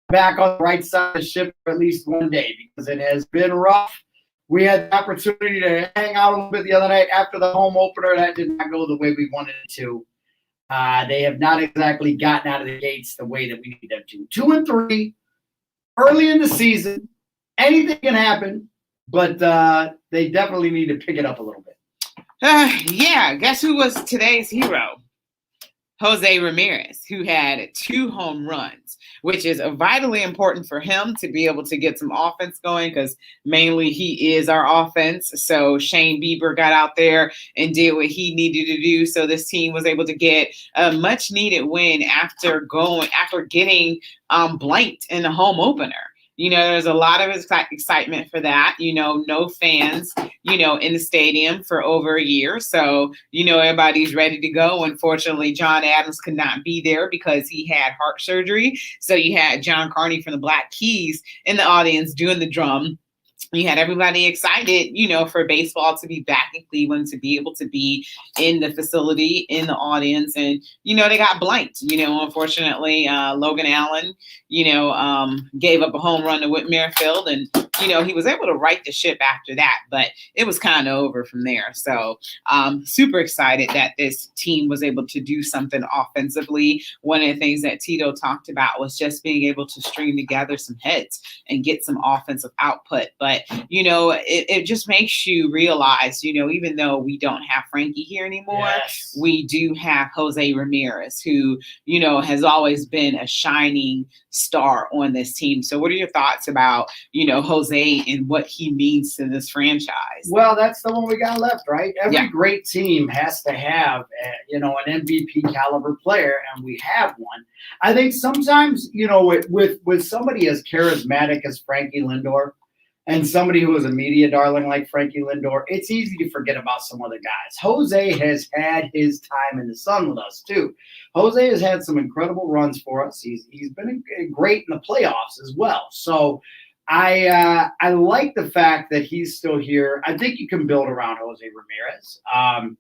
back on the right side of the ship for at least one day because it has been rough. We had the opportunity to hang out a little bit the other night after the home opener. That did not go the way we wanted it to. They have not exactly gotten out of the gates the way that we need them to. 2-3, early in the season. Anything can happen, but they definitely need to pick it up a little bit. Yeah, guess who was today's hero? Jose Ramirez, who had 2 home runs, which is vitally important for him to be able to get some offense going because mainly he is our offense. So Shane Bieber got out there and did what he needed to do. So this team was able to get a much needed win after getting blanked in the home opener. There's a lot of excitement for that. No fans, in the stadium for over a year. So, everybody's ready to go. Unfortunately, John Adams could not be there because he had heart surgery. So you had John Carney from the Black Keys in the audience doing the drum. You had everybody excited, for baseball to be back in Cleveland, to be able to be in the facility, in the audience. And, they got blanked. Unfortunately, Logan Allen, gave up a home run to Whit Merrifield. And, he was able to right the ship after that. But it was kind of over from there. So super excited that this team was able to do something offensively. One of the things that Tito talked about was just being able to string together some hits and get some offensive output. But, it just makes you realize, even though we don't have Frankie here anymore, yes, we do have Jose Ramirez, who, has been a shining star on this team. So what are your thoughts about, Jose and what he means to this franchise? Well, that's the one we got left, right? Every great team has to have, an MVP caliber player, and we have one. I think sometimes, with somebody as charismatic as Frankie Lindor, and somebody who is a media darling like Frankie Lindor, it's easy to forget about some other guys. Jose has had his time in the sun with us, too. Jose has had some incredible runs for us. He's been great in the playoffs as well. So I like the fact that he's still here. I think you can build around Jose Ramirez.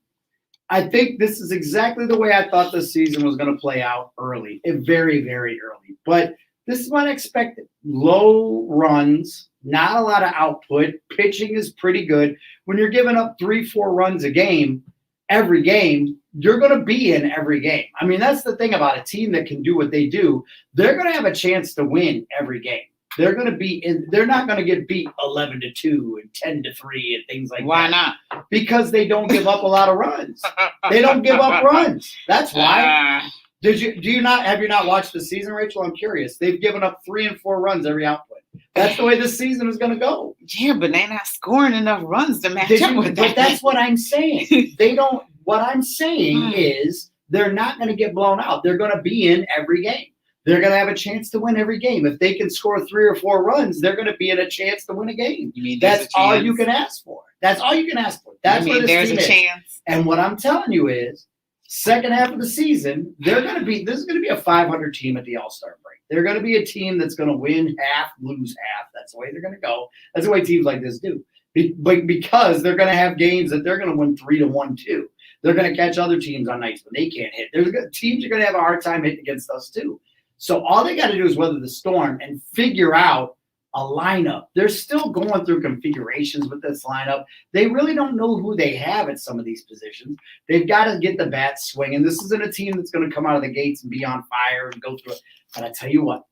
I think this is exactly the way I thought this season was going to play out early, very, very early. But this is what I expected. Low runs, not a lot of output. Pitching is pretty good. When you're giving up 3-4 runs a game, every game, you're going to be in every game. I mean, that's the thing about a team that can do what they do. They're going to have a chance to win every game. They're going to be in. They're not going to get beat 11-2 and 10-3 and things like that. Why not? Because they don't give up a lot of runs. They don't give up runs. That's why. Have you not watched the season, Rachel? I'm curious. They've given up 3 and 4 runs every output. That's the way this season is going to go. Yeah, but they're not scoring enough runs to match up with that. But that's what I'm saying. They don't. What I'm saying is they're not going to get blown out. They're going to be in every game. They're going to have a chance to win every game. If they can score 3 or 4 runs, they're going to be in a chance to win a game. You mean that's all you can ask for. That's all you can ask for. That's what this team is. Chance. And what I'm telling you is, second half of the season, this is going to be a 500 team at the All-Star break. They're going to be a team that's going to win half, lose half. That's the way they're going to go. That's the way teams like this do. Because they're going to have games that they're going to win 3-1 too. They're going to catch other teams on nights when they can't hit. Teams are going to have a hard time hitting against us too. So all they got to do is weather the storm and figure out a lineup. They're still going through configurations with this lineup. They really don't know who they have at some of these positions. They've got to get the bat swinging. This isn't a team that's going to come out of the gates and be on fire and go through it. But I tell you what,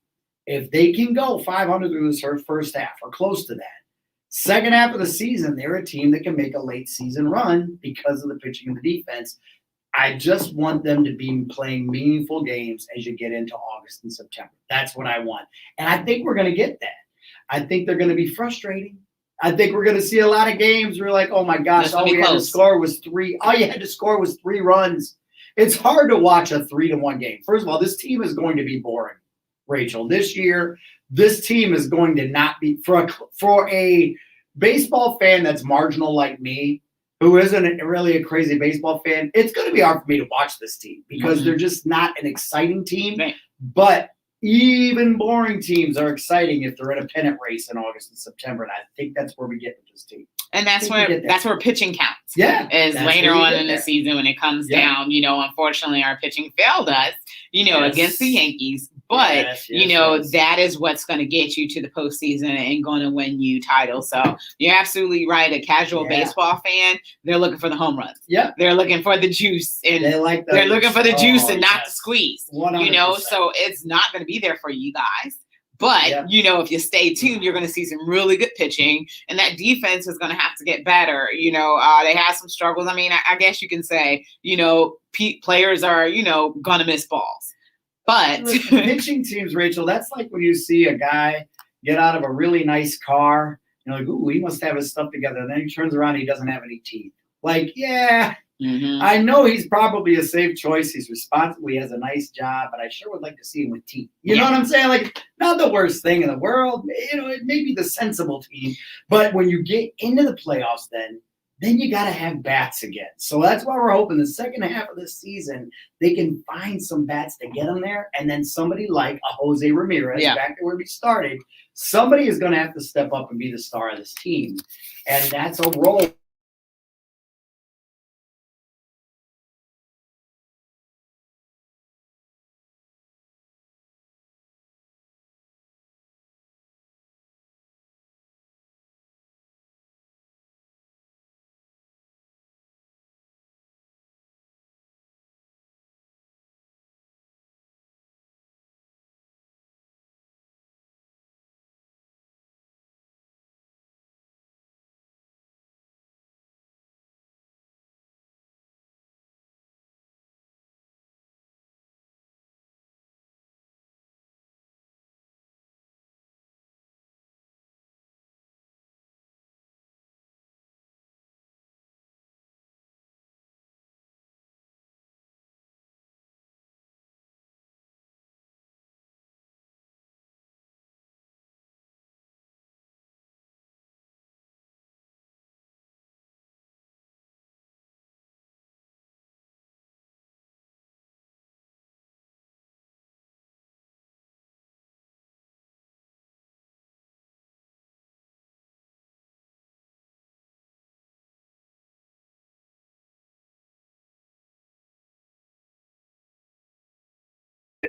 if they can go 500 through this first half or close to that, second half of the season, they're a team that can make a late season run because of the pitching and the defense. I just want them to be playing meaningful games as you get into August and September. That's what I want. And I think we're going to get that. I think they're going to be frustrating. I think we're going to see a lot of games where you're like, oh my gosh, all you had to score was 3 runs. It's hard to watch a 3-1 game. First of all, this team is going to be boring, Rachel. This year, this team is going to not be for a baseball fan that's marginal like me, who isn't really a crazy baseball fan. It's going to be hard for me to watch this team because they're just not an exciting team. Right. But even boring teams are exciting if they're in a pennant race in August and September, and I think that's where we get with this team. And that's where pitching counts. Yeah. Is later on in the season when it comes down. Unfortunately, our pitching failed us, against the Yankees. But, Yes, yes. that is what's going to get you to the postseason and going to win you titles. So you're absolutely right. A casual baseball fan, they're looking for the home runs. Yeah. They're looking for the juice. And they're looking for the juice and not the squeeze. 100%. So it's not going to be there for you guys. But, if you stay tuned, you're going to see some really good pitching, and that defense is going to have to get better. They have some struggles. I mean, I guess you can say, players are, going to miss balls. But pitching teams, Rachel, that's like when you see a guy get out of a really nice car, you're like, ooh, he must have his stuff together. And then he turns around and he doesn't have any teeth. Like, yeah. Mm-hmm. I know he's probably a safe choice. He's responsible. He has a nice job, but I sure would like to see him with teeth. You know what I'm saying? Like, not the worst thing in the world. It may be the sensible team. But when you get into the playoffs, then you got to have bats again. So that's why we're hoping the second half of the season, they can find some bats to get them there. And then somebody like a Jose Ramirez, back to where we started, somebody is going to have to step up and be the star of this team. And that's a role.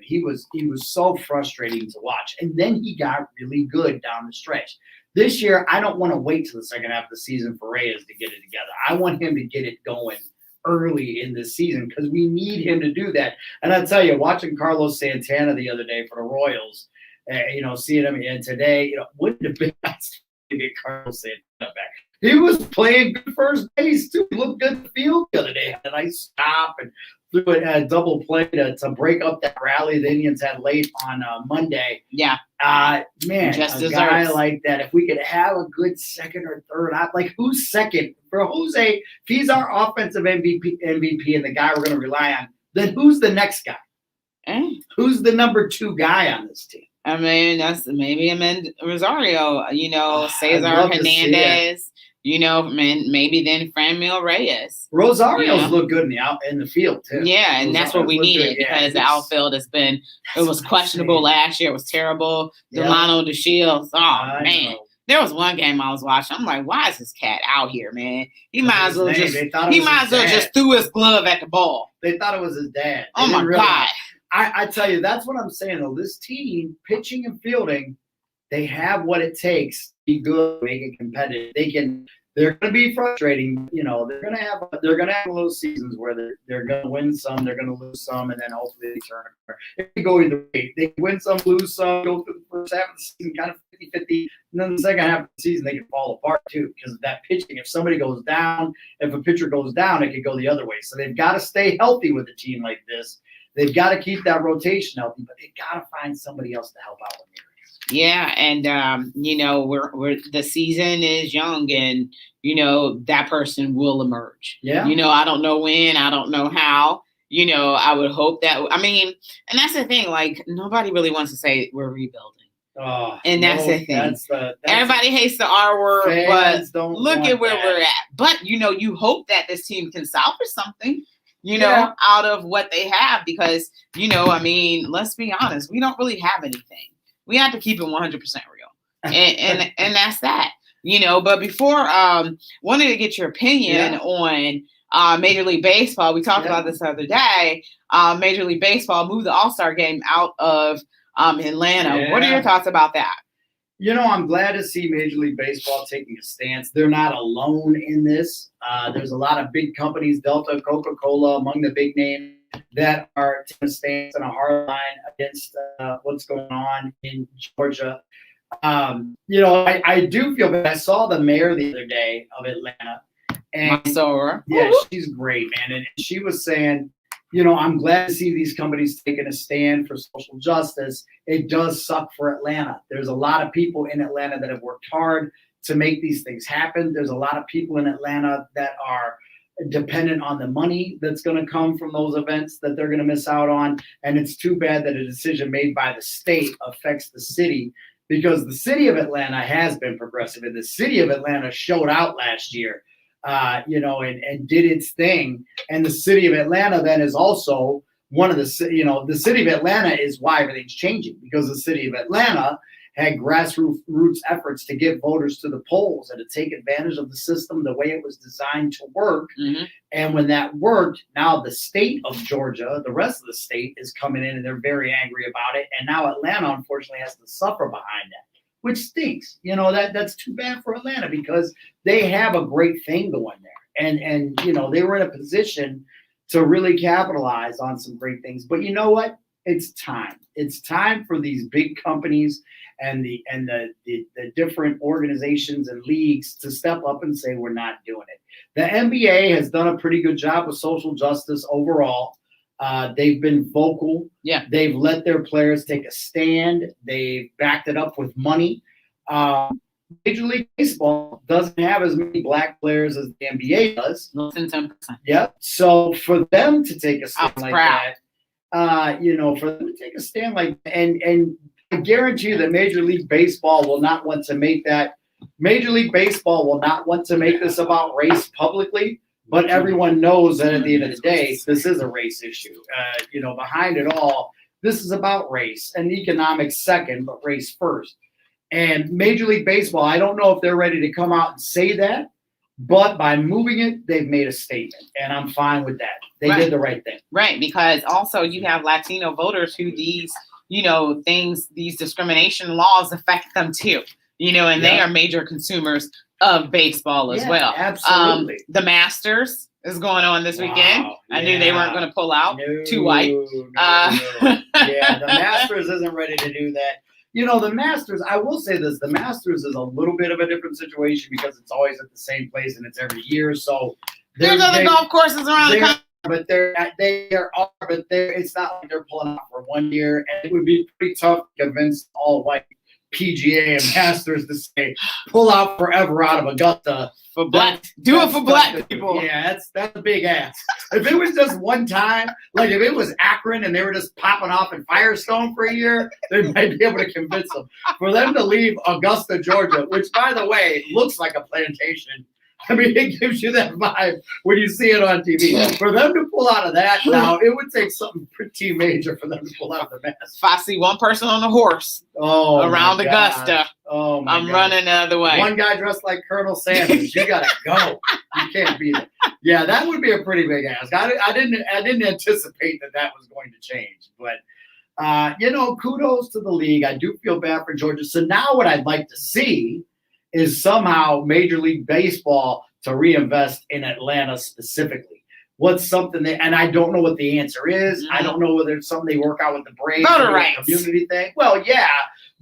He was so frustrating to watch. And then he got really good down the stretch. This year, I don't want to wait till the second half of the season for Reyes to get it together. I want him to get it going early in this season because we need him to do that. And I'll tell you, watching Carlos Santana the other day for the Royals, seeing him, and today, wouldn't have been nice to get Carlos Santana back. He was playing good first base, too. He looked good in the field the other day. Had a nice stop and threw a double play to break up that rally the Indians had late on Monday. Yeah. Man, just a guy like that, if we could have a good second or third, who's second? For Jose, if he's our offensive MVP and the guy we're going to rely on, then who's the next guy? Who's the number 2 guy on this team? I mean, that's maybe Rosario, Cesar Hernandez, maybe then Franmil Reyes. Rosario's look good in the field too. Yeah, and that's what we needed because the outfield it was questionable last year. It was terrible. Delano DeShields. Oh man. There was one game I was watching. I'm like, why is this cat out here, man? He might as well just threw his glove at the ball. They thought it was his dad. Oh my God. I tell you, that's what I'm saying though. This team, pitching and fielding, they have what it takes to be good, make it competitive. They're going to be frustrating. They're going to have those seasons where they're going to win some, they're going to lose some, and then hopefully they turn a corner. It can go either way. They can win some, lose some, go through the first half of the season kind of 50-50, and then the second half of the season they can fall apart too because of that pitching. If somebody goes down, if a pitcher goes down, it could go the other way. So they've got to stay healthy with a team like this. They've got to keep that rotation healthy, but they've got to find somebody else to help out with it. Yeah, and we're the season is young, and that person will emerge. Yeah. I don't know when, I don't know how. I would hope that. I mean, and that's the thing. Like nobody really wants to say we're rebuilding. Oh, and that's the thing. Everybody hates the R word, but look at where we're at. But you hope that this team can salvage something. Out of what they have, because let's be honest, we don't really have anything. We have to keep it 100% real, and that's that. But before, wanted to get your opinion on Major League Baseball. We talked about this the other day. Major League Baseball moved the All-Star game out of Atlanta. What are Yeah. your thoughts about that? I'm glad to see Major League Baseball taking a stance. They're not alone in this. There's a lot of big companies, Delta, Coca-Cola, among the big names, that are taking a stance and a hard line against what's going on in Georgia. I do feel bad. I saw the mayor the other day of Atlanta, and yeah, she's great, man. And she was saying, I'm glad to see these companies taking a stand for social justice. It does suck for Atlanta. There's a lot of people in Atlanta that have worked hard to make these things happen. There's a lot of people in Atlanta that are dependent on the money that's going to come from those events that they're going to miss out on. And it's too bad that a decision made by the state affects the city, because the city of Atlanta has been progressive, and the city of Atlanta showed out last year, and did its thing. And the city of Atlanta then is also one of the city of Atlanta is why everything's changing, because the city of Atlanta had grassroots efforts to get voters to the polls and to take advantage of the system the way it was designed to work. Mm-hmm. And when that worked, now the state of Georgia, the rest of the state, is coming in and they're very angry about it. And now Atlanta, unfortunately, has to suffer behind that, which stinks. That's too bad for Atlanta, because they have a great thing going there. And they were in a position to really capitalize on some great things. But you know what? It's time. It's time for these big companies and the different organizations and leagues to step up and say, we're not doing it. The NBA has done a pretty good job with social justice overall. They've been vocal. Yeah. They've let their players take a stand. They've backed it up with money. Major League Baseball doesn't have as many black players as the NBA does. Less than 10%. Yep. So for them to take a stand like proud. that, for them to take a stand like that, and I guarantee you that Major League Baseball will not want to make that. Major League Baseball will not want to make this about race publicly, but everyone knows that at the end of the day, this is a race issue. Behind it all, this is about race and economics second, but race first. And Major League Baseball, I don't know if they're ready to come out and say that, but by moving it, they've made a statement, and I'm fine with that. They did the right thing. Right, because also you have Latino voters who these discrimination laws affect them too, and they are major consumers of baseball as well. Absolutely. The Masters is going on this weekend. I knew they weren't going to pull out. Too white. No. Yeah, the Masters isn't ready to do that. The Masters, I will say this, the Masters is a little bit of a different situation because it's always at the same place and it's every year. So there's other golf courses around the country. But it's not like they're pulling out for 1 year. And it would be pretty tough to convince all white PGA and Masters to say, pull out forever out of Augusta. For black, do it for black people. Yeah, that's a big ass. If it was just one time, like if it was Akron and they were just popping off in Firestone for a year, they might be able to convince them. For them to leave Augusta, Georgia, which by the way looks like a plantation. I mean, it gives you that vibe when you see it on TV. For them to pull out of that now, it would take something pretty major for them to pull out of the mess. If I see one person on a horse around Augusta, I'm running the other way. One guy dressed like Colonel Sanders, you gotta go. You can't beat it. Yeah, that would be a pretty big ask. I didn't anticipate that was going to change, but kudos to the league. I do feel bad for Georgia. So now what I'd like to see is somehow Major League Baseball to reinvest in Atlanta specifically. What's something and I don't know what the answer is. Mm-hmm. I don't know whether it's something they work out with the Braves or the community thing. Well, yeah,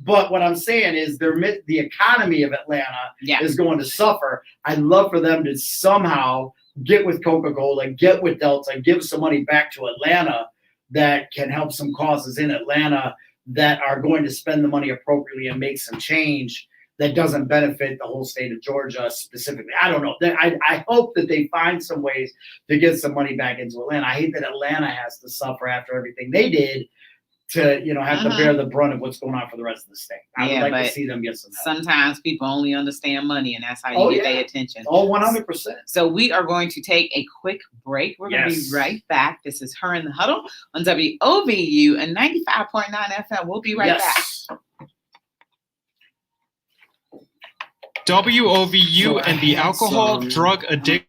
but what I'm saying is the economy of Atlanta is going to suffer. I'd love for them to somehow get with Coca-Cola, get with Delta, give some money back to Atlanta that can help some causes in Atlanta that are going to spend the money appropriately and make some change that doesn't benefit the whole state of Georgia specifically. I don't know. I hope that they find some ways to get some money back into Atlanta. I hate that Atlanta has to suffer after everything they did to, have to bear the brunt of what's going on for the rest of the state. I would like to see them get some help. Sometimes people only understand money, and that's how you get their attention. 100%. So we are going to take a quick break. We're going to be right back. This is Her in the Huddle on WOVU and 95.9 FM. We'll be right back. WOVU and the Alcohol, Drug Addiction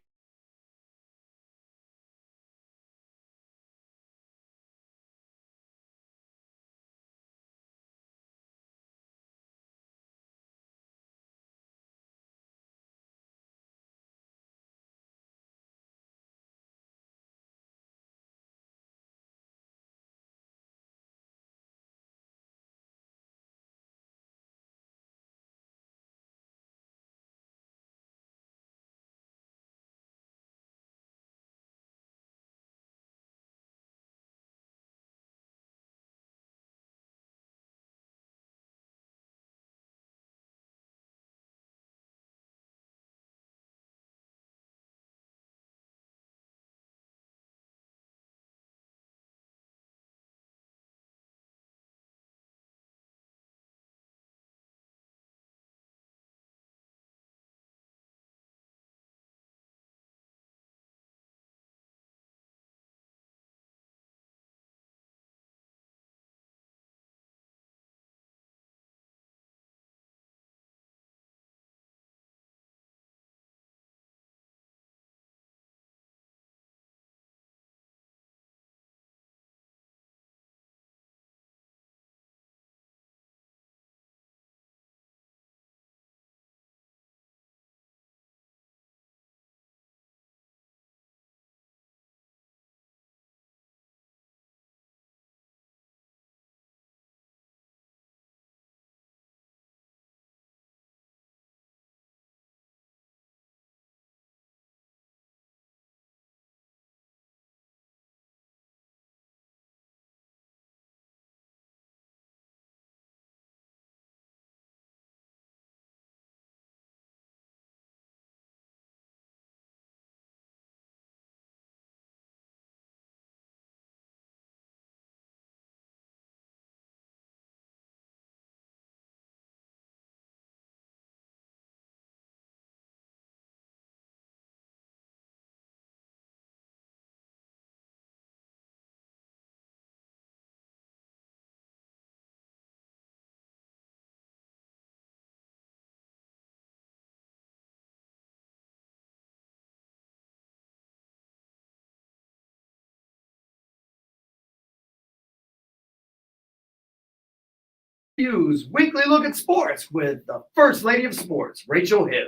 Hughes' Weekly Look at Sports with the First Lady of Sports, Rachel Hill.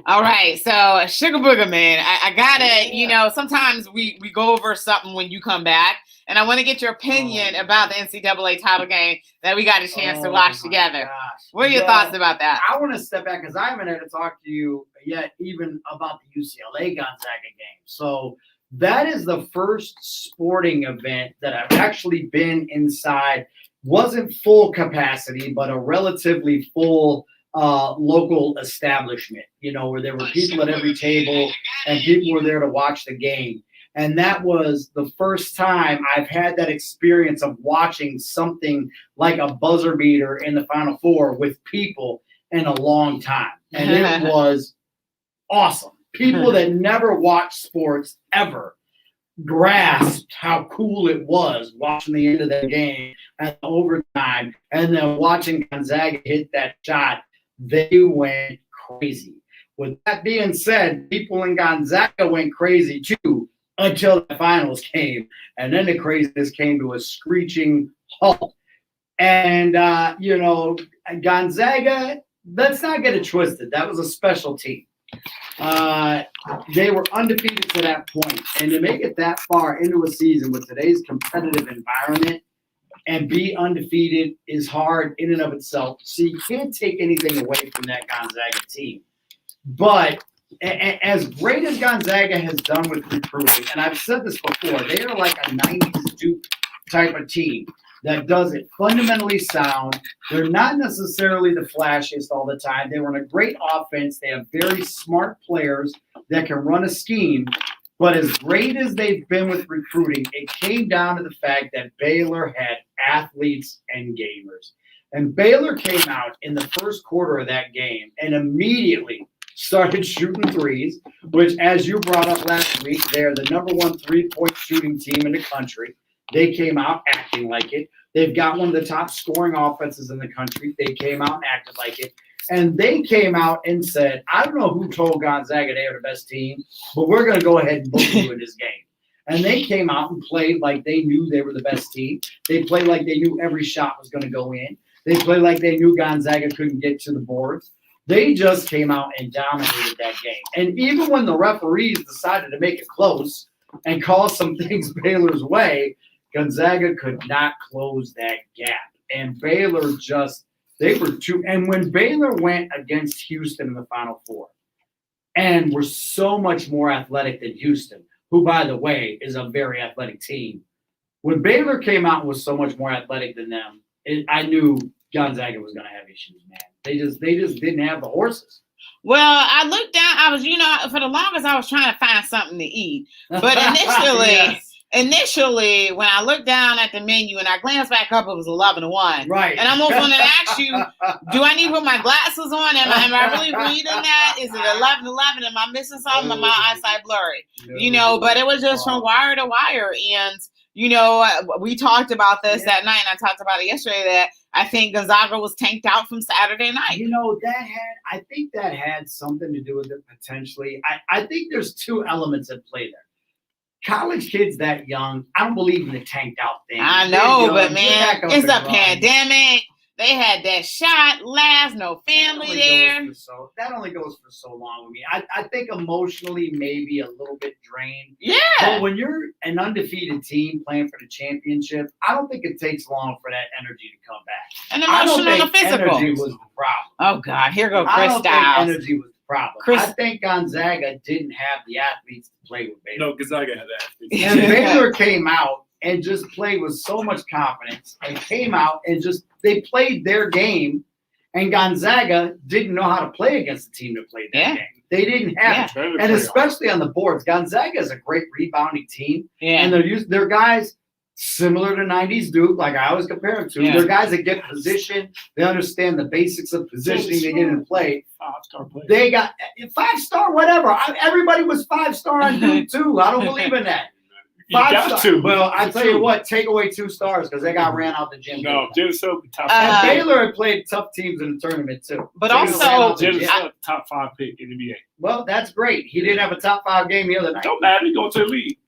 All right, so Sugar Booger, man, I gotta, sometimes we go over something when you come back, and I want to get your opinion about the NCAA title game that we got a chance to watch together. Gosh. What are your thoughts about that? I want to step back because I haven't had to talk to you yet even about the UCLA Gonzaga game. So that is the first sporting event that I've actually been inside. Wasn't full capacity, but a relatively full local establishment, where there were people at every table and people were there to watch the game. And that was the first time I've had that experience of watching something like a buzzer beater in the Final Four with people in a long time. And it was awesome. People that never watched sports ever grasped how cool it was watching the end of that game at the overtime and then watching Gonzaga hit that shot. They went crazy. With that being said, people in Gonzaga went crazy too until the finals came. And then the craziness came to a screeching halt. And, Gonzaga, let's not get it twisted. That was a special team. They were undefeated to that point. And to make it that far into a season with today's competitive environment and be undefeated is hard in and of itself. So you can't take anything away from that Gonzaga team. But as great as Gonzaga has done with recruiting, and I've said this before, they are like a 90s Duke type of team that does it fundamentally sound. They're not necessarily the flashiest all the time. They run a great offense. They have very smart players that can run a scheme. But as great as they've been with recruiting, it came down to the fact that Baylor had athletes and gamers. And Baylor came out in the first quarter of that game and immediately started shooting threes, which, as you brought up last week, they're the number one three-point shooting team in the country. They came out acting like it. They've got one of the top scoring offenses in the country. They came out and acted like it. And they came out and said, I don't know who told Gonzaga they are the best team, but we're going to go ahead and book you in this game. And they came out and played like they knew they were the best team. They played like they knew every shot was going to go in. They played like they knew Gonzaga couldn't get to the boards. They just came out and dominated that game. And even when the referees decided to make it close and call some things Baylor's way, Gonzaga could not close that gap. And Baylor they were too. And when Baylor went against Houston in the Final Four and were so much more athletic than Houston, who, by the way, is a very athletic team, when Baylor came out and was so much more athletic than them, I knew Gonzaga was going to have issues, man. They just didn't have the horses. Well, I looked down. I was, for the longest, I was trying to find something to eat. But initially, when I looked down at the menu and I glanced back up, it was 11-1. Right. And I almost wanted to ask you, do I need to put my glasses on? Am I really reading that? Is it 11-11? Am I missing something? Am my eyesight blurry? But it was just from wire to wire. And, we talked about this that night, and I talked about it yesterday, that I think Gonzaga was tanked out from Saturday night. I think that had something to do with it potentially. I think there's two elements at play there. College kids that young, I don't believe in the tanked out thing. I know, but man, it's a pandemic. They had that shot last, no family there. That only goes for so long with me. I think emotionally maybe a little bit drained. Yeah. But when you're an undefeated team playing for the championship, I don't think it takes long for that energy to come back. And emotional and physical. Energy was the problem. Oh, God. Here go Chris I don't Styles. think energy was the problem. I think Gonzaga didn't have the athletes to play with Baylor. No, Gonzaga had athletes. And Baylor came out and just played with so much confidence and came out and they played their game, and Gonzaga didn't know how to play against the team that played that game. They didn't have it. And especially on the boards. Gonzaga is a great rebounding team. Yeah. And they're guys similar to 90s Duke, like I always compare them to. Yeah. They're guys that get position. They understand the basics of positioning. They get in play. 5-star players. They got 5-star, whatever. Everybody was 5-star on Duke, too. I don't believe in that. You got to. Well, I tell you what, take away 2 stars because they got ran out the gym. No, Jim Soap top. And Baylor had played tough teams in the tournament too. But also, Jim Soap top 5 pick in the NBA. Well, that's great. He did have a top 5 game the other night. Don't matter. He going to the league.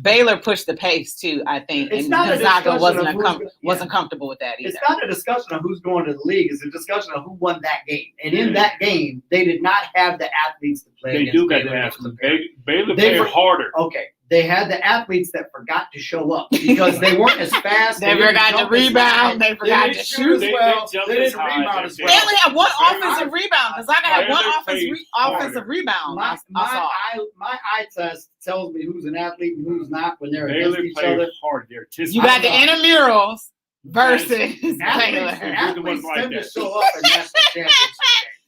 Baylor pushed the pace too, I think, It's and not a Gonzaga discussion of who's wasn't comfortable with that either. It's not a discussion of who's going to the league. It's a discussion of who won that game. And in that game, they did not have the athletes to play They against do got Baylor. to It ask was a them. very- Baylor They played were- harder. Okay, they had the athletes that forgot to show up because they weren't as fast. They didn't forgot to jump as rebound. high, They forgot didn't to shoot shoot. as They well. jumped They as didn't high. rebound as They well. only had one Very offensive hard. rebound. Gonzaga had one Baylor offensive played offensive harder. rebound. My eye test tells me who's an athlete and who's not when they're Baylor against each played other. hard there. You got the intramurals versus Athletes, Baylor. athletes like tend to that. show up in national championship games.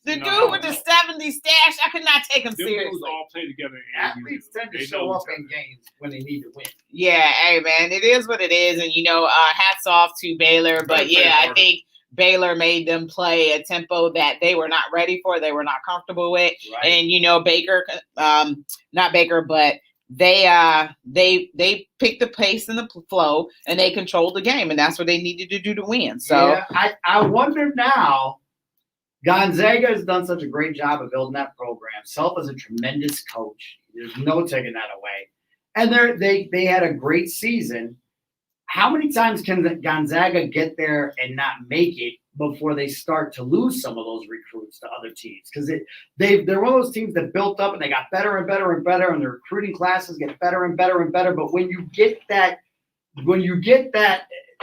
The No. dude with the 70 stash, I could not take him Them dudes seriously. all play together. Athletes tend to show up in games when they need to win. Yeah, hey man, it is what it is, and hats off to Baylor. But They played yeah, I harder. think Baylor made them play a tempo that they were not ready for, they were not comfortable with, Right. and Baker, not Baker, but they picked the pace and the flow, and they controlled the game, and that's what they needed to do to win. So yeah, I wonder now. Gonzaga has done such a great job of building that program. Self is a tremendous coach. There's no taking that away. And they had a great season. How many times can Gonzaga get there and not make it before they start to lose some of those recruits to other teams? Because they're one of those teams that built up and they got better and better and better, and their recruiting classes get better and better and better. But when you get that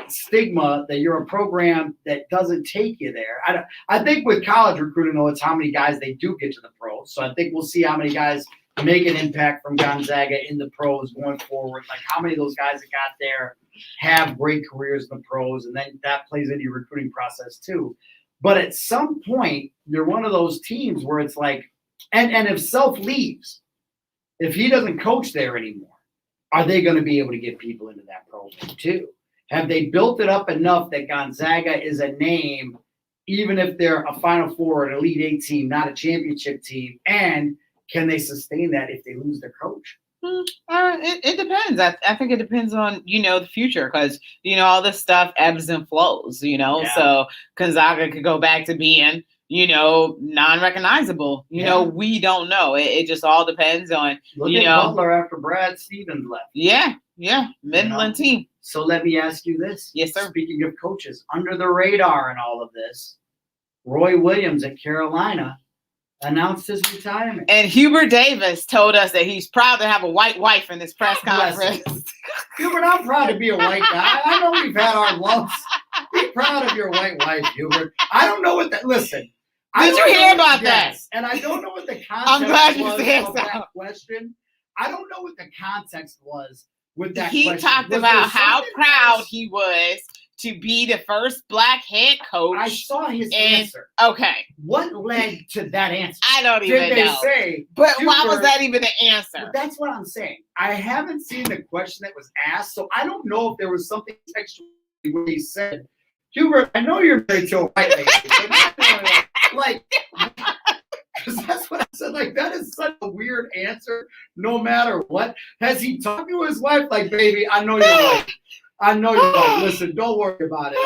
stigma that you're a program that doesn't take you there. I think with college recruiting, though, it's how many guys they do get to the pros. So I think we'll see how many guys make an impact from Gonzaga in the pros going forward. Like how many of those guys that got there have great careers in the pros, and then that plays into your recruiting process too. But at some point, you're one of those teams where it's like, and if Self leaves, if he doesn't coach there anymore, are they going to be able to get people into that program too? Have they built it up enough that Gonzaga is a name, even if they're a Final Four, an Elite Eight team, not a championship team? And can they sustain that if they lose their coach? It depends. I think it depends on, the future, because, all this stuff ebbs and flows, Yeah. So Gonzaga could go back to being, non-recognizable. We don't know. It just all depends on, Look at Butler after Brad Stevens left. Yeah, Midland team. So let me ask you this. Yes, sir. Speaking of coaches, under the radar in all of this, Roy Williams at Carolina announced his retirement. And Hubert Davis told us that he's proud to have a white wife in this press Bless conference. Hubert, I'm proud to be a white guy. I know we've had our lumps. Be proud of your white wife, Hubert. I don't know what that. Listen. Did you hear about that? And I don't know what the context I'm glad you was said of so. that question. I don't know what the context was with that He question. talked Was about there how something proud else? he was to be the first black head coach. I saw his And- answer. Okay, What led to that answer? I don't even Did they know. say? But why was Hubert- that even the answer? That's what I'm saying. I haven't seen the question that was asked, so I don't know if there was something textually where he said, Hubert, I know you're married to a white lady, but like, because that's what I said. Like, that is such a weird answer, no matter what. Has he talked to his wife? Like, baby, I know you're white. I know you're white. Listen, don't worry about it.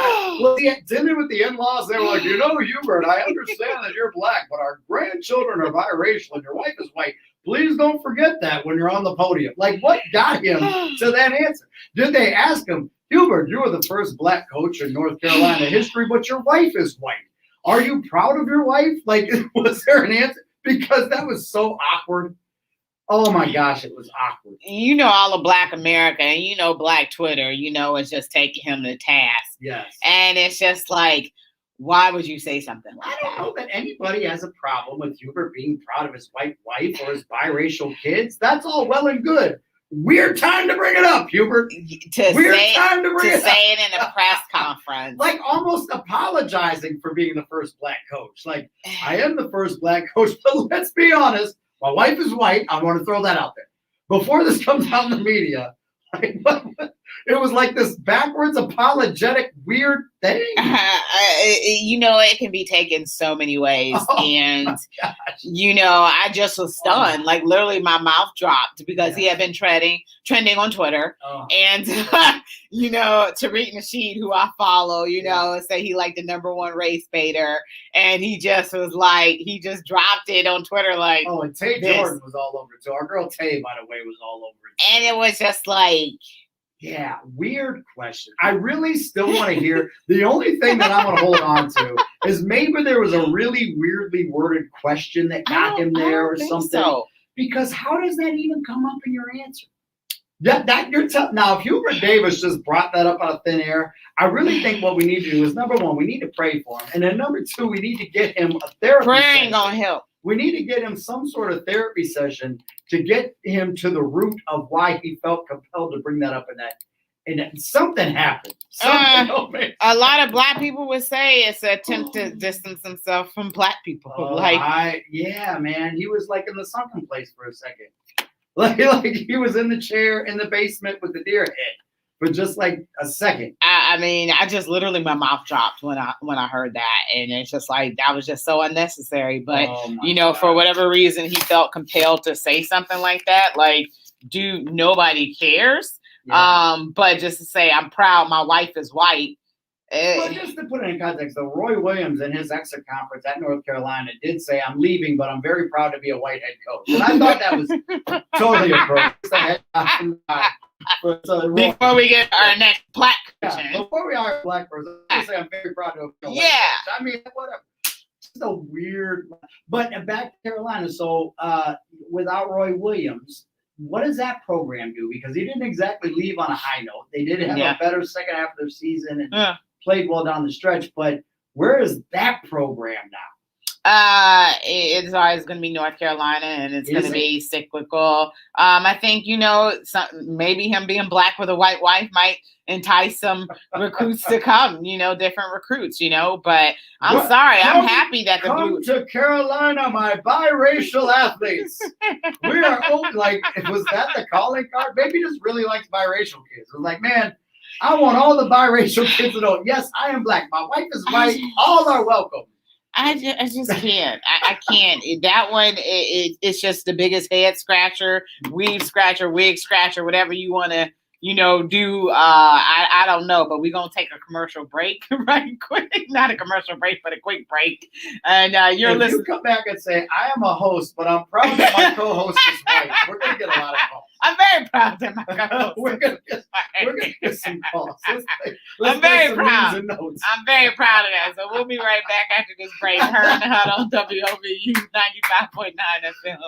Was he at dinner with the in-laws? They were like, Hubert, I understand that you're black, but our grandchildren are biracial and your wife is white. Please don't forget that when you're on the podium. Like, what got him to that answer? Did they ask him, Hubert, you were the first black coach in North Carolina history, but your wife is white. Are you proud of your wife? Like, was there an answer? Because that was so awkward. Oh my gosh, it was awkward. All of Black America and Black Twitter, is just taking him to task. Yes. And it's just like, why would you say something like I don't that? know that anybody has a problem with Hubert being proud of his white wife or his biracial kids. That's all well and good. Weird time to bring it up, Hubert. Weird time to bring To it up. say it in a press conference. Like almost apologizing for being the first black coach. Like, I am the first black coach, but let's be honest. My wife is white. I want to throw that out there. Before this comes out in the media, like, It was like this backwards apologetic weird thing. It can be taken so many ways. Oh, And, I just was stunned. Like, literally, my mouth dropped because he had been trending on Twitter. Oh. And, Tariq Nasheed, who I follow, say he like the #1 race baiter. And he just was like, he just dropped it on Twitter. Like, and Tay Jordan was all over it too. Our girl Tay, by the way, was all over it too. And it was just like, yeah, weird question. I really still want to hear. The only thing that I'm going to hold on to is maybe there was a really weirdly worded question that got him there or something. So. Because how does that even come up in your answer? That you're now, if Hubert Davis just brought that up out of thin air, I really think what we need to do is, number one, we need to pray for him, and then number two, we need to get him a therapy. Praying gonna help. We need to get him some sort of therapy session to get him to the root of why he felt compelled to bring that up and something happened. A lot of Black people would say it's an attempt to distance himself from Black people. Yeah, man. He was like in the sunken place for a second. Like he was in the chair in the basement with the deer head for just like a second. I just literally, my mouth dropped when I heard that, and it's just like that was just so unnecessary. But for whatever reason, he felt compelled to say something like that. Like, dude, nobody cares. Yeah. But just to say, I'm proud my wife is white. Well, just to put it in context, though, Roy Williams in his exit conference at North Carolina did say, "I'm leaving, but I'm very proud to be a white head coach." And I thought that was totally appropriate. Before we get our next Black person. Yeah, before we are a Black person, I say I'm very proud to have been a white coach. I mean, whatever. It's a weird. But back to Carolina, so without Roy Williams, what does that program do? Because he didn't exactly leave on a high note. They did have a better second half of their season and played well down the stretch. But where is that program now? It's always going to be North Carolina, and it's going to be cyclical. I think, maybe him being Black with a white wife might entice some recruits to come, different recruits, but I'm sorry. I'm happy that the Come to Carolina, my biracial athletes. We are was that the calling card? Maybe he just really likes biracial kids. It was like, man, I want all the biracial kids to know, yes, I am Black. My wife is white. All are welcome. I just can't. I can't. That one, it's just the biggest head scratcher, weave scratcher, wig scratcher, whatever you want to, do. I don't know, but we're going to take a commercial break right quick. Not a commercial break, but a quick break. And you're listening. You come back and say, I am a host, but I'm proud that my co-host is white. We're going to get a lot of calls. I'm very proud that my co-host we're going to get some calls. I'm very proud. I'm very proud of that. So we'll be right back after this break. Her and the Huddle on WOVU 95.9 FM.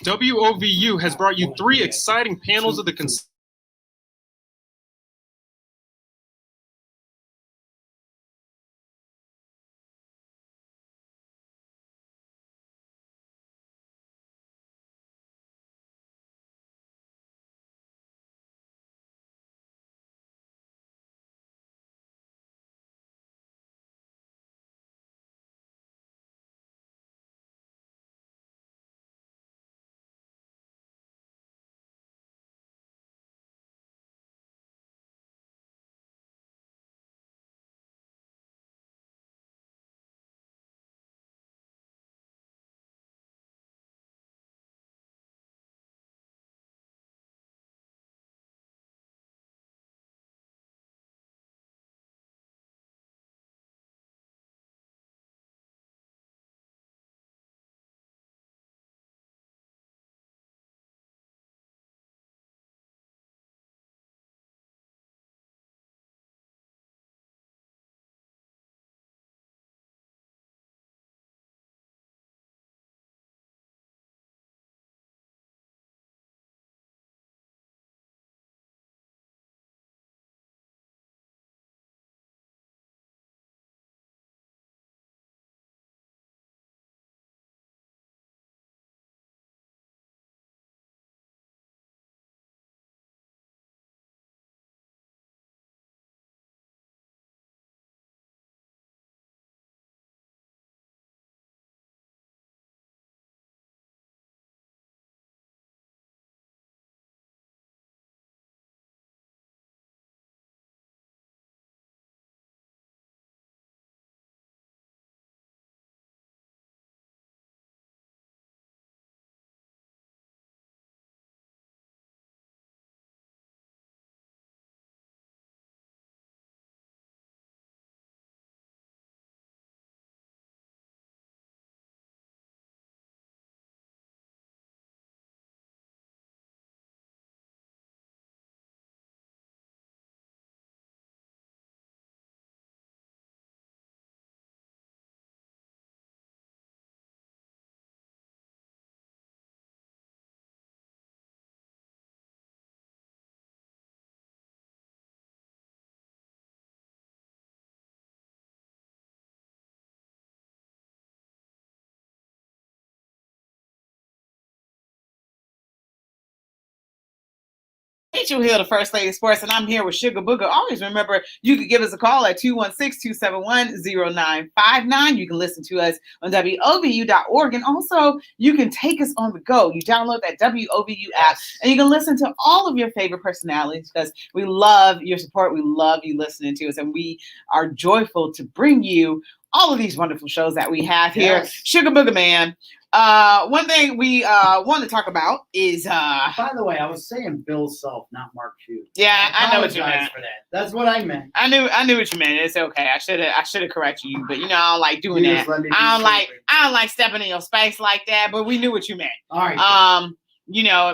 WOVU has brought you 3 exciting panels of the Rachel Hill, the First Lady of Sports, and I'm here with Sugar Booger. Always remember, you can give us a call at 216-271-0959. You can listen to us on WOVU.org, and also you can take us on the go. You download that WOVU app, and you can listen to all of your favorite personalities because we love your support. We love you listening to us, and we are joyful to bring you all of these wonderful shows that we have here. Yes. Sugar Booger Man. One thing we want to talk about is By the way, I was saying Bill Self, not Mark Few. yeah, I know what you Apologize meant. for that. That's what I meant. I knew what you meant. It's okay. I should have corrected you, but I don't like doing You that. just let me be I stupid. don't like stepping in your space like that. But we knew what you meant. All right.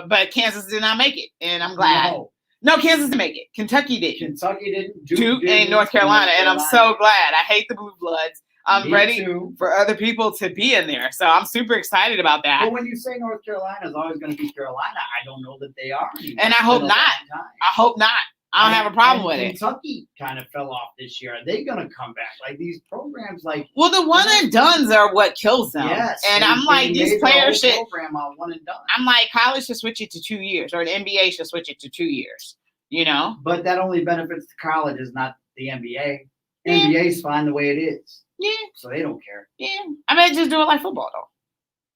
But Kansas did not make it, and I'm glad. No, No, Kansas didn't make it. Kentucky did. Kentucky didn't. Duke didn't, and North Carolina, and I'm so glad. I hate the Blue Bloods. I'm Me ready too. for other people to be in there, so I'm super excited about that. But when you say North Carolina is always going to be Carolina, I don't know that they are anymore. And I It's hope been a not. long time. I hope not. I don't have a problem with And it. Kentucky kind of fell off this year. Are they going to come back? Like these programs, like Well, the one and dones are what kills them. yes, And they- I'm like, they these made their players whole should. program on one and done. I'm like, college should switch it to 2 years, or the NBA should switch it to 2 years. You know? But that only benefits the colleges, not the NBA. Yeah. NBA's fine the way it is, Yeah, so they don't care. yeah. I mean, just do it like football, though.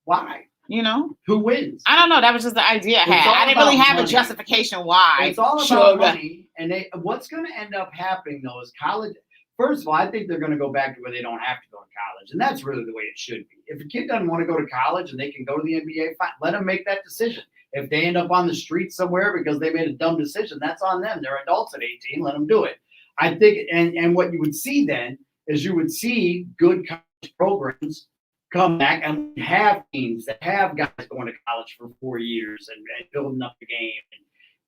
Why? You know? Who wins? I don't know. That was just the idea I It's had. all I didn't really about have a money. justification why. It's all about Sugar. money, and what's going to end up happening though is college. First of all, I think they're going to go back to where they don't have to go to college, and that's really the way it should be. If a kid doesn't want to go to college and they can go to the NBA, fine, let them make that decision. If they end up on the street somewhere because they made a dumb decision, that's on them. They're adults at 18. Let them do it. I think, and what you would see then is you would see good college programs come back and have teams that have guys going to college for 4 years and building up the game and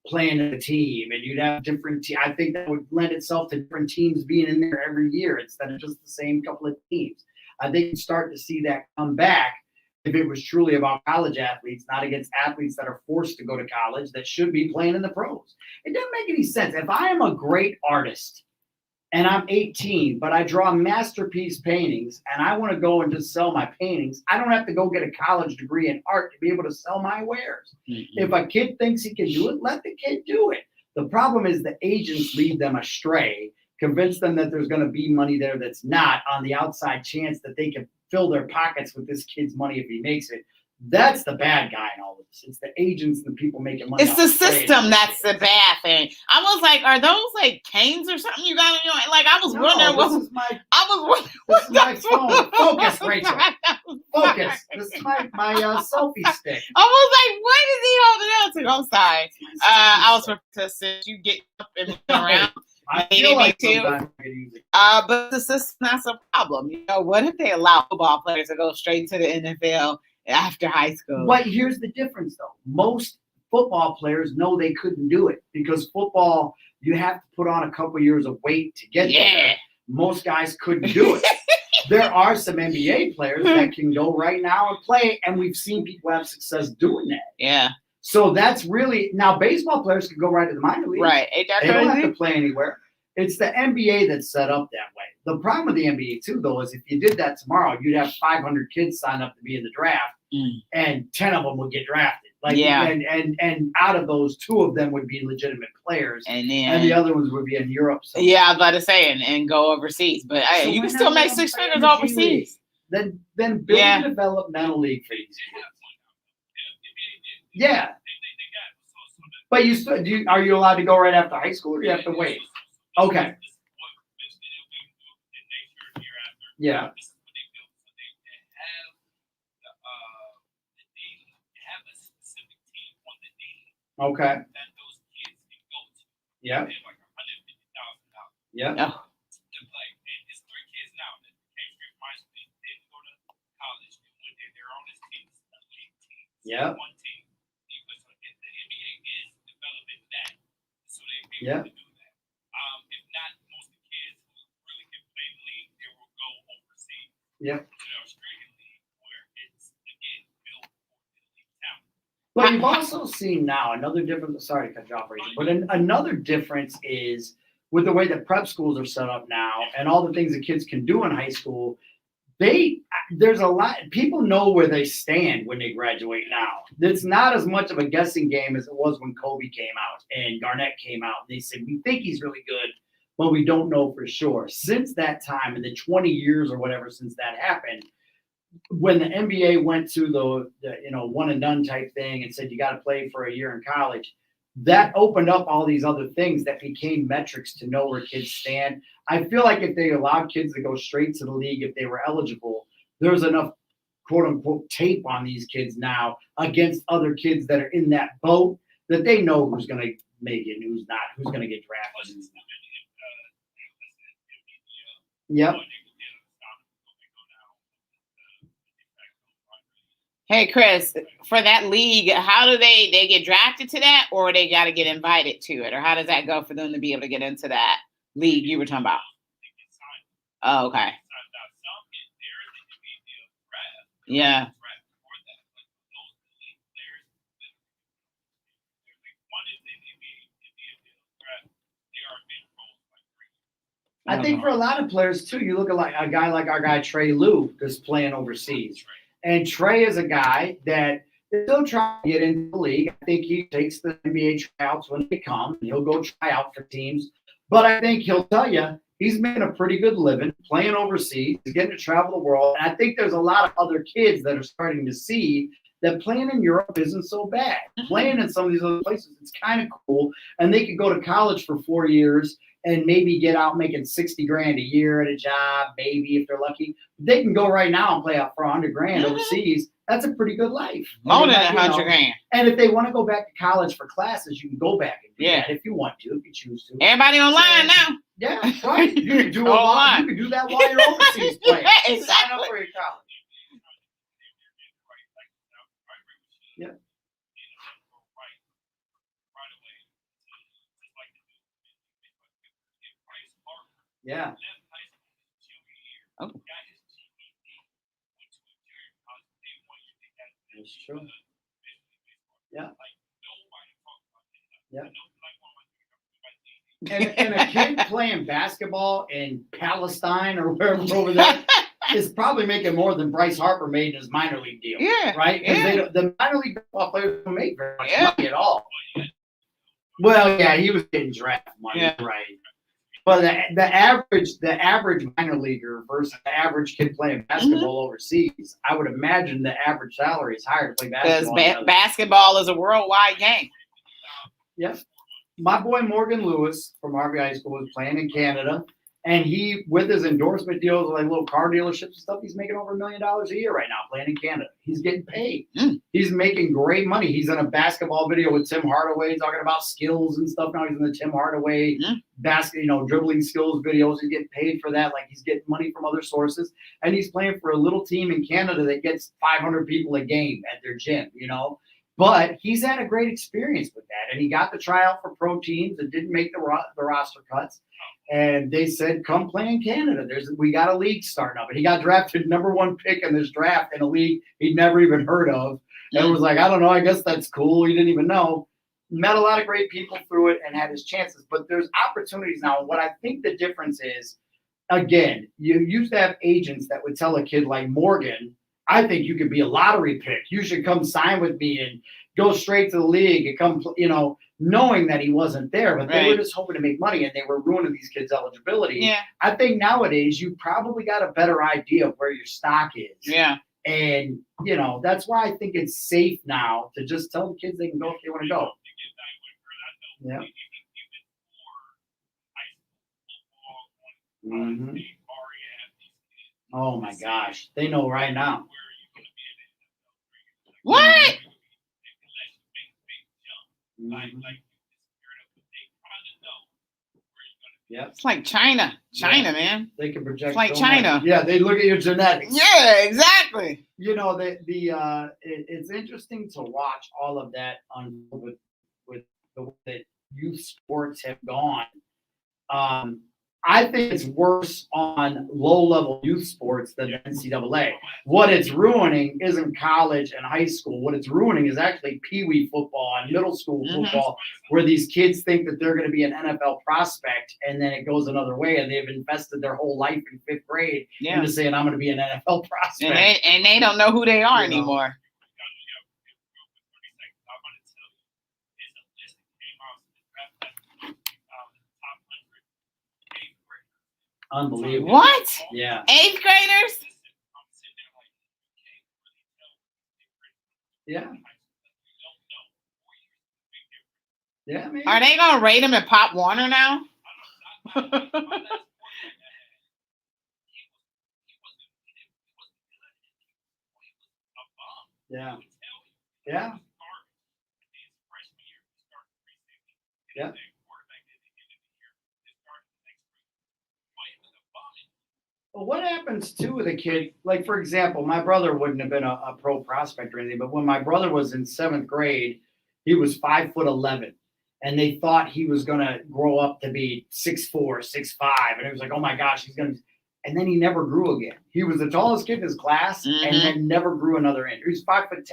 playing as a team, and you'd have different I think that would lend itself to different teams being in there every year instead of just the same couple of teams. I think you start to see that come back if it was truly about college athletes, not against athletes that are forced to go to college that should be playing in the pros. It doesn't make any sense. If I am a great artist and I'm 18, but I draw masterpiece paintings and I want to go and just sell my paintings, I don't have to go get a college degree in art to be able to sell my wares. Mm-hmm. If a kid thinks he can do it, let the kid do it. The problem is the agents lead them astray, convince them that there's going to be money there that's not, on the outside chance that they can fill their pockets with this kid's money if he makes it. That's the bad guy in all of this. It's the agents and the people making money. It's the system that's the bad thing. I was like, are those like canes or something you got on your like? I was wondering what. This is my What my that's phone. what- Focus, Rachel. Focus. This is my selfie stick. I was like, what is he holding on to? I'm sorry. I was since you get up and moving around. I They feel like need me too. sometimes I could use it. But the system, that's a problem. You know, what if they allow football players to go straight to the NFL after high school? But here's the difference, though. Most football players know they couldn't do it because football, you have to put on a couple years of weight to get there. Most guys couldn't do it. There are some NBA players that can go right now and play, and we've seen people have success doing that. Yeah. So that's really now baseball players can go right to the minor leagues. Right. Ain't that They don't have to crazy? play anywhere. It's the NBA that's set up that way. The problem with the NBA too, though, is if you did that tomorrow, you'd have 500 kids sign up to be in the draft, and 10 of them would get drafted. Like, Yeah. and out of those, 2 of them would be legitimate players, And and the then, other ones would be in Europe. So yeah, I was about to say, and go overseas. But hey, So you why can still not make let them 6 play in figures the G overseas. League? Then build Yeah. a developmental league for these kids. Yeah. But you still are you allowed to go right after high school, or do you have to wait? Okay. Yeah. Okay. Yeah. Yeah. Oh, Yeah. Yeah. Yeah. But you've also seen now another difference. Sorry to cut you off, Rachel, but another difference is with the way that prep schools are set up now and all the things that kids can do in high school. there's a lot. People know where they stand when they graduate now. It's not as much of a guessing game as it was when Kobe came out and Garnett came out. They said, we think he's really good, but we don't know for sure. Since that time, in the 20 years or whatever since that happened, when the NBA went to the one and done type thing and said you got to play for a year in college, that opened up all these other things that became metrics to know where kids stand. I feel like if they allowed kids to go straight to the league if they were eligible, there's enough quote unquote tape on these kids now against other kids that are in that boat that they know who's going to make it and who's not, who's going to get drafted. Yep. Hey, Chris, for that league, how do they get drafted to that, or they got to get invited to it, or how does that go for them to be able to get into that league you were talking about? Oh, okay. Yeah. I think for a lot of players too, you look at like a guy like our guy Trey Lue that's playing overseas. And Trey is a guy that is still trying to get into the league. I think he takes the NBA tryouts when they come, and he'll go try out for teams. But I think he'll tell you he's making a pretty good living playing overseas. He's getting to travel the world. And I think there's a lot of other kids that are starting to see that playing in Europe isn't so bad. Playing in some of these other places, it's kind of cool. And they could go to college for 4 years and maybe get out making 60 grand a year at a job, maybe if they're lucky. They can go right now and play out for 100 grand overseas. That's a pretty good life. More than 100 grand. And if they want to go back to college for classes, you can go back and do that if you want to, if you choose to. Everybody online now. Yeah, right. You can do you can do that while you're overseas playing. Exactly. Sign up for your college. Yeah. Yeah. Oh. That's true. Yeah. Yeah. And a kid playing basketball in Palestine or wherever over there is probably making more than Bryce Harper made in his minor league deal. Yeah. Right? Because the minor league baseball players don't make very much money at all. Well, yeah, he was getting draft money, right? But the average minor leaguer versus the average kid playing basketball overseas, I would imagine the average salary is higher to play basketball. Because basketball is a worldwide game. Yep. My boy Morgan Lewis from RB High School is playing in Canada, and he, with his endorsement deals, like little car dealerships and stuff, he's making over $1 million a year right now playing in Canada. He's getting paid. He's making great money. He's in a basketball video with Tim Hardaway talking about skills and stuff. Now he's in the Tim Hardaway dribbling skills videos. He's getting paid for that. Like he's getting money from other sources, and he's playing for a little team in Canada that gets 500 people a game at their gym. But he's had a great experience with that, and he got the tryout for pro teams that didn't make the roster cuts. And they said, come play in Canada. We got a league starting up. And he got drafted #1 pick in this draft in a league he'd never even heard of. And was like, I don't know, I guess that's cool. He didn't even know. Met a lot of great people through it and had his chances. But there's opportunities now. What I think the difference is, again, you used to have agents that would tell a kid like Morgan, I think you could be a lottery pick. You should come sign with me and go straight to the league and come, knowing that he wasn't there, but they were just hoping to make money and they were ruining these kids' eligibility. Yeah. I think nowadays you probably got a better idea of where your stock is. Yeah. And, that's why I think it's safe now to just tell the kids they can go if they want to go. Yeah. Mm-hmm. Oh my gosh. They know right now. What? Mm-hmm. Yeah. It's like China. Man. They can project. It's like so China. much. Yeah, they look at your genetics. Yeah, exactly. It's interesting to watch all of that unfold with the way that youth sports have gone. I think it's worse on low-level youth sports than the NCAA. What it's ruining isn't college and high school. What it's ruining is actually peewee football and middle school football, where these kids think that they're going to be an NFL prospect, and then it goes another way, and they've invested their whole life in fifth grade into saying, I'm going to be an NFL prospect. And they don't know who they are anymore. Unbelievable. What? Yeah. 8th graders? Yeah. Yeah, man. Are they gonna rate him in Pop Warner now? Yeah. Yeah. Yeah. Well, what happens too with a kid? Like, for example, my brother wouldn't have been a pro prospect or anything, but when my brother was in 7th grade, he was 5'11", and they thought he was gonna grow up to be 6'4", 6'5", and it was like, oh my gosh, he's gonna. And then he never grew again. He was the tallest kid in his class, and then never grew another inch. He was 5'10",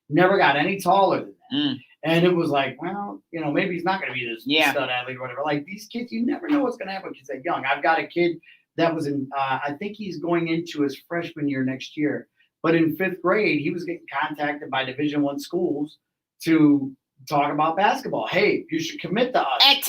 never got any taller than that. And it was like, well, maybe he's not going to be this stud athlete or whatever. Like these kids, you never know what's going to happen because they're young. I've got a kid that was in, I think he's going into his freshman year next year. But in 5th grade, he was getting contacted by Division I schools to talk about basketball. Hey, you should commit to us. At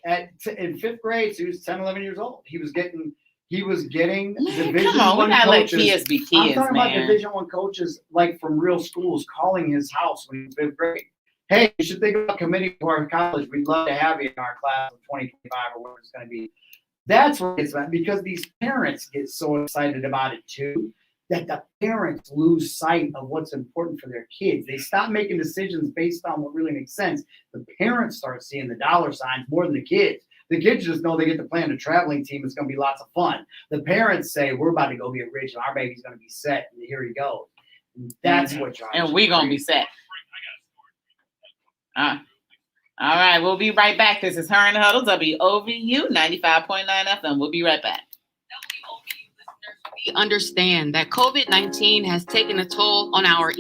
10? In 5th grade, so he was 10, 11 years old. He was getting Division Come on, I we gotta let coaches. kids be kids, I'm talking about man. Division I coaches, like from real schools, calling his house when he was 5th grade. Hey, you should think about committing to our college. We'd love to have you in our class of 2025 or whatever it's going to be. That's what it's about, because these parents get so excited about it too, that the parents lose sight of what's important for their kids. They stop making decisions based on what really makes sense. The parents start seeing the dollar signs more than the kids. The kids just know they get to play on a traveling team. It's going to be lots of fun. The parents say, we're about to go get rich and our baby's going to be set. And here he goes. And that's what drives And we're going to be set. All right, we'll be right back. This is Her and Huddle, WOVU 95.9 FM. We'll be right back. We understand that COVID-19 has taken a toll on our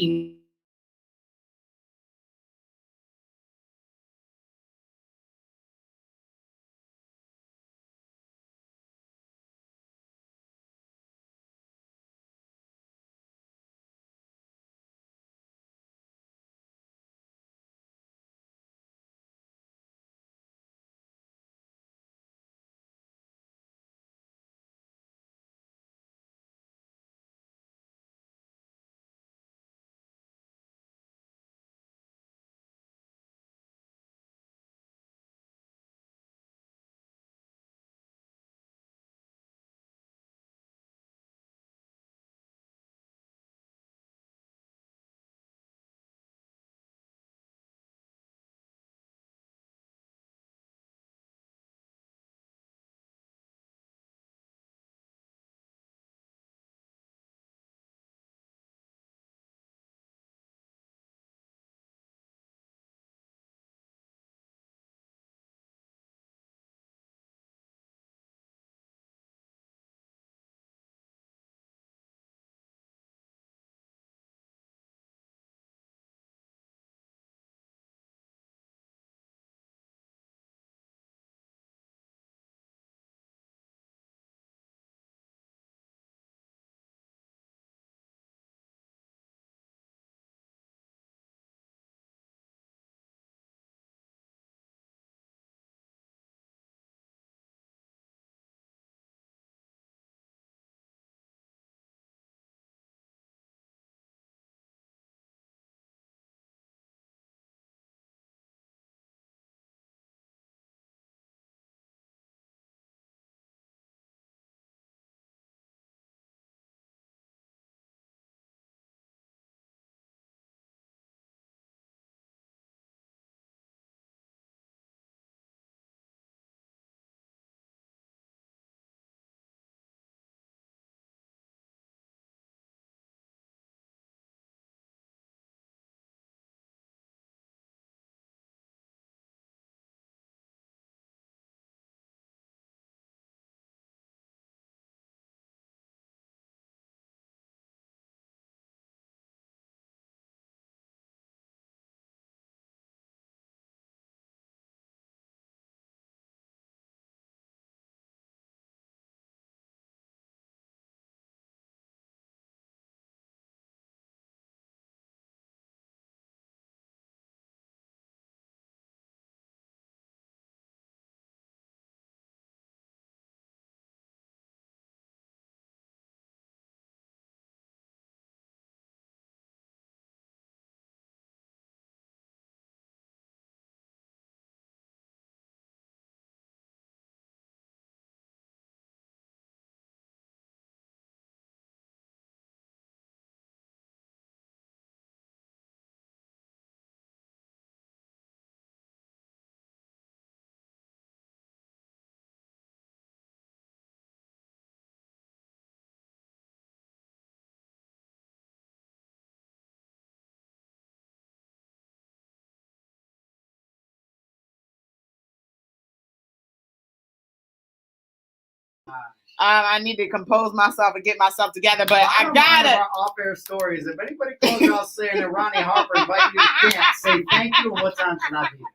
I need to compose myself and get myself together, but I Bottom line of gotta. our off-air stories. If anybody calls out saying that Ronnie Harper invited you to camp, say thank you and what time should I be there?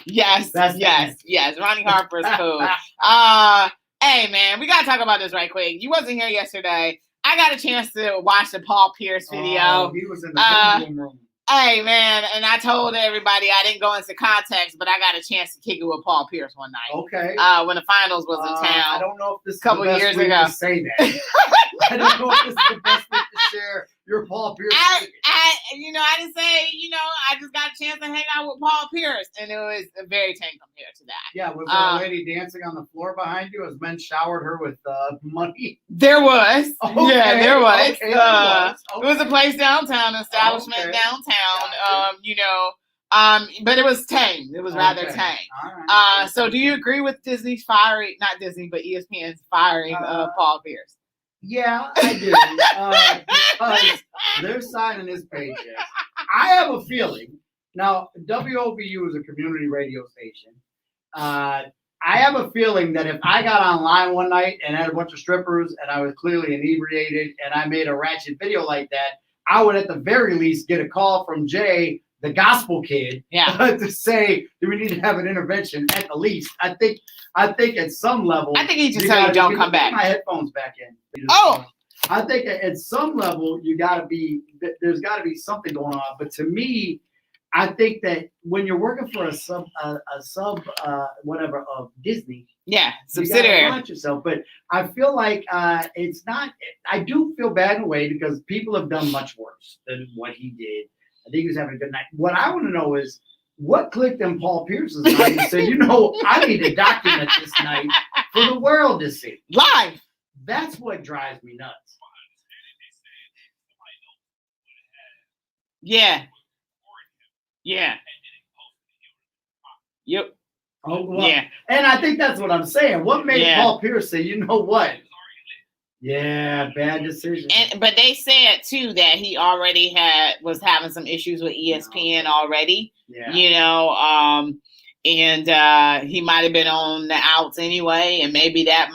Yes, That's yes. Ronnie Harper's cool. Hey man, we gotta talk about this right quick. You wasn't here yesterday. I got a chance to watch the Paul Pierce video. Oh, he was in the boom room. Hey man, and I told everybody I didn't go into context, but I got a chance to kick it with Paul Pierce one night. Okay. When the finals was in town. I don't know if this is Couple the best years week ago. to say that. I don't know if this is the best week to share your Paul Pierce. I didn't say, I just got a chance to hang out with Paul Pierce, and it was very tame compared to that. Yeah, was there a lady dancing on the floor behind you as men showered her with money? There was. Okay, Yeah, there was. okay, there was. It was a place downtown, establishment Okay. downtown. Gotcha. But it was tame. It was rather Okay. tame. All right. So do you agree with Disney's firing, not Disney, but ESPN's firing of Paul Pierce? Yeah, I do. Because they're signing his paycheck. I have a feeling. Now, WOVU is a community radio station. I have a feeling that if I got online one night and had a bunch of strippers and I was clearly inebriated and I made a ratchet video like that, I would at the very least get a call from Jay, the gospel kid, to say, do we need to have an intervention at the least? I think at some level. I think he just tell you don't come back. My headphones back in. Oh. I think at some level there's got to be something going on. But to me, I think that when you're working for a sub whatever of Disney, subsidiary, you gotta watch yourself. But I feel like it's not. I do feel bad in a way because people have done much worse than what he did. I think he was having a good night. What I want to know is what clicked in Paul Pierce's mind and said, I need to document this night for the world to see live. That's what drives me nuts. Yeah. Yep. Oh, well, yeah. And I think that's what I'm saying. What made Paul Pierce say, you know what? Yeah, bad decision. But they said too that he already was having some issues with ESPN already. Yeah. And he might have been on the outs anyway, and maybe that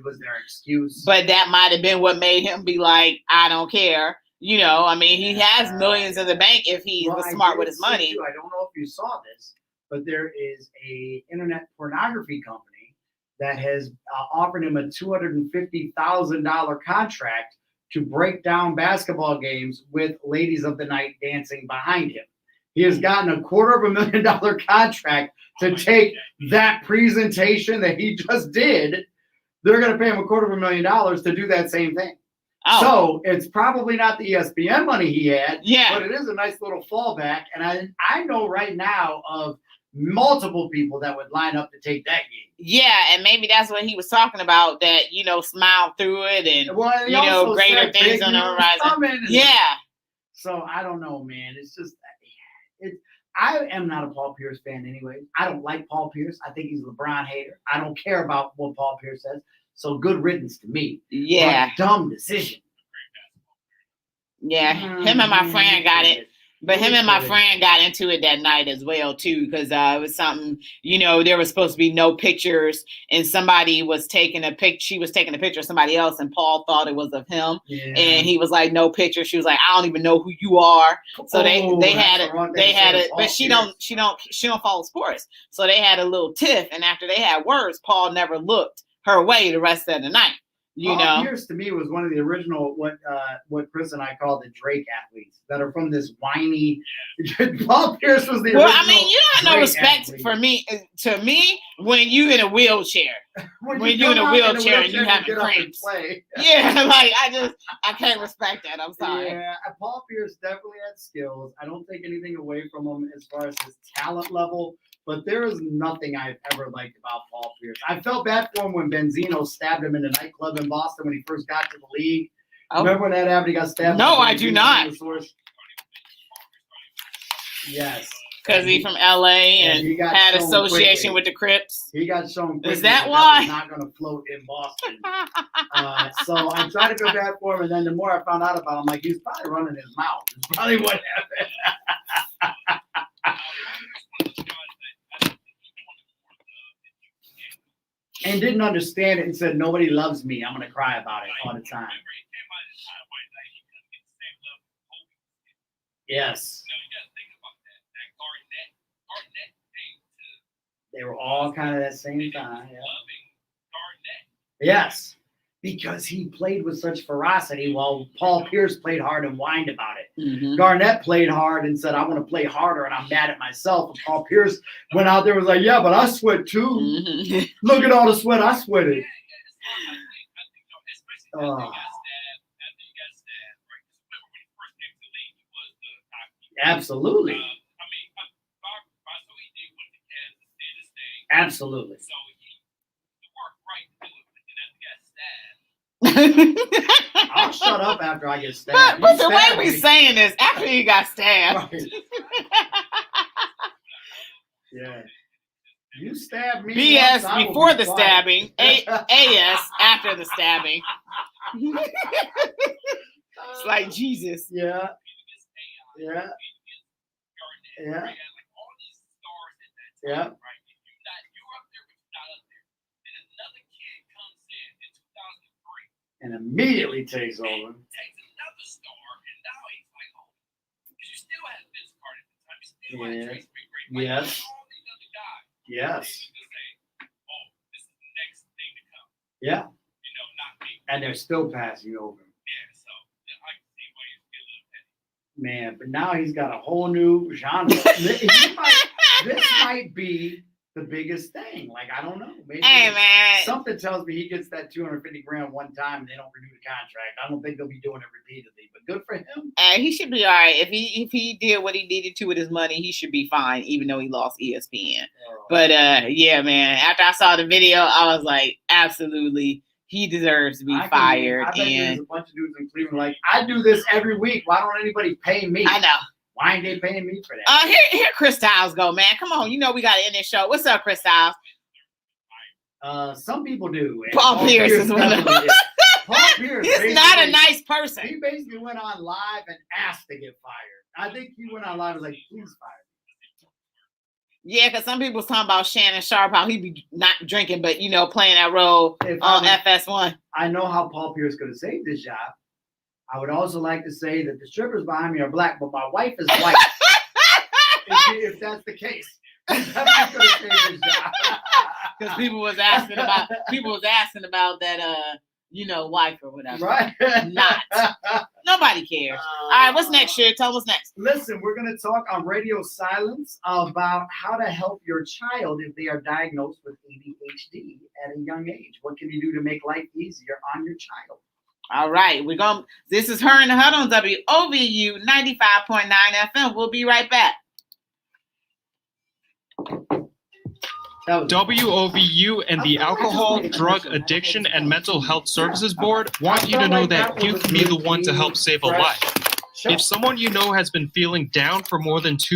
was their excuse. But that might have been what made him be like, I don't care. He has millions in the bank if he was smart with his money. I don't know if you saw this, but there is a internet pornography company that has offered him a $250,000 contract to break down basketball games with ladies of the night dancing behind him. He has gotten a $250,000 contract to take that presentation that he just did. They're going to pay him $250,000 to do that same thing. Oh. So it's probably not the ESPN money he had, yeah, but it is a nice little fallback. And I know right now of multiple people that would line up to take that game. Yeah, and maybe that's what he was talking about, that, smile through it and, greater things on the horizon. Yeah. So I don't know, man. It's just, I am not a Paul Pierce fan anyway. I don't like Paul Pierce. I think he's a LeBron hater. I don't care about what Paul Pierce says. So good riddance to me. Yeah. But dumb decision. Yeah. Him and my friend got it. But him and my friend got into it that night as well, too, because it was something, there was supposed to be no pictures, and somebody was taking a picture. She was taking a picture of somebody else, and Paul thought it was of him. Yeah. And he was like, no picture. She was like, I don't even know who you are. So they had it, but she don't follow sports. So they had a little tiff, and after they had words, Paul never looked her way the rest of the night. Paul Pierce to me was one of the original what Chris and I call the Drake athletes that are from this whiny. Paul Pierce was the original. Well, I mean, you don't have no respect athlete. for me. To me, when you in a wheelchair, when you in a wheelchair and you having cramps, yeah, like I can't respect that. I'm sorry. Yeah, Paul Pierce definitely had skills. I don't take anything away from him as far as his talent level. But there is nothing I've ever liked about Paul Pierce. I felt bad for him when Benzino stabbed him in a nightclub in Boston when he first got to the league. Oh. Remember when that happened? He got stabbed. No, I do not. Yes. Because he's from LA and had association with the Crips. He got shown quickly. Is that why? He's not going to float in Boston. So I tried to feel bad for him, and then the more I found out about him, I'm like, he's probably running his mouth. It's probably what happened. and didn't understand it and said, nobody loves me. I'm going to cry about it all the time. Yes. They were all kind of that same time. Yeah. Yes. Because he played with such ferocity while Paul Pierce played hard and whined about it. Mhm. Garnett played hard and said, I want to play harder and I'm mad at myself. And Paul Pierce went out there and was like, yeah, but I sweat too. Mhm. Look at all the sweat I sweated. Oh. Absolutely. Absolutely. I'll shut up after I get stabbed. But You the way stabbed we me. saying this, after he got stabbed. Right. Yeah. You stabbed me. once, BS I will before be the quiet. stabbing. AS after the stabbing. It's like Jesus. Yeah. Yeah. Yeah. Yeah. And immediately takes over. Yeah. Yes. Yes. Yeah. And they're still passing over. Man, but now he's got a whole new genre. This might be the biggest thing. Like, I don't know. Maybe Hey, man. something tells me he gets that $250,000 one time and they don't renew the contract. I don't think they'll be doing it repeatedly, but good for him. He should be all right. If he did what he needed to with his money, he should be fine, even though he lost ESPN. But yeah, man. After I saw the video, I was like, absolutely, he deserves to be fired. I bet And there's a bunch of dudes in Cleveland like, I do this every week. Why don't anybody pay me? I know. Why ain't they paying me for that? Here Chris Styles go, man. Come on, you know we got to end this show. What's up, Chris Styles? Some people do. And Paul Pierce is one of them. definitely is. Paul Pierce. He's not a nice person. He basically went on live and asked to get fired. I think he went on live and was like, please fire me. Yeah, because some people was talking about Shannon Sharp, how he be not drinking, but playing that role on FS1. I know how Paul Pierce could have saved his job. I would also like to say that the strippers behind me are black, but my wife is white. if that's the case, he definitely could have saved his job. Because people was asking about that wife or whatever. Right? Not. Nobody cares. All right, what's next, Shir? Tell us what's next. Listen, we're going to talk on Radio Silence about how to help your child if they are diagnosed with ADHD at a young age. What can you do to make life easier on your child? All right, this is Her in the Huddle on WOVU 95.9 FM. We'll be right back. WOVU and the Alcohol, Drug Addiction, and Mental Health Services Board want you to know that you can be the one to help save a life. If someone you know has been feeling down for more than 2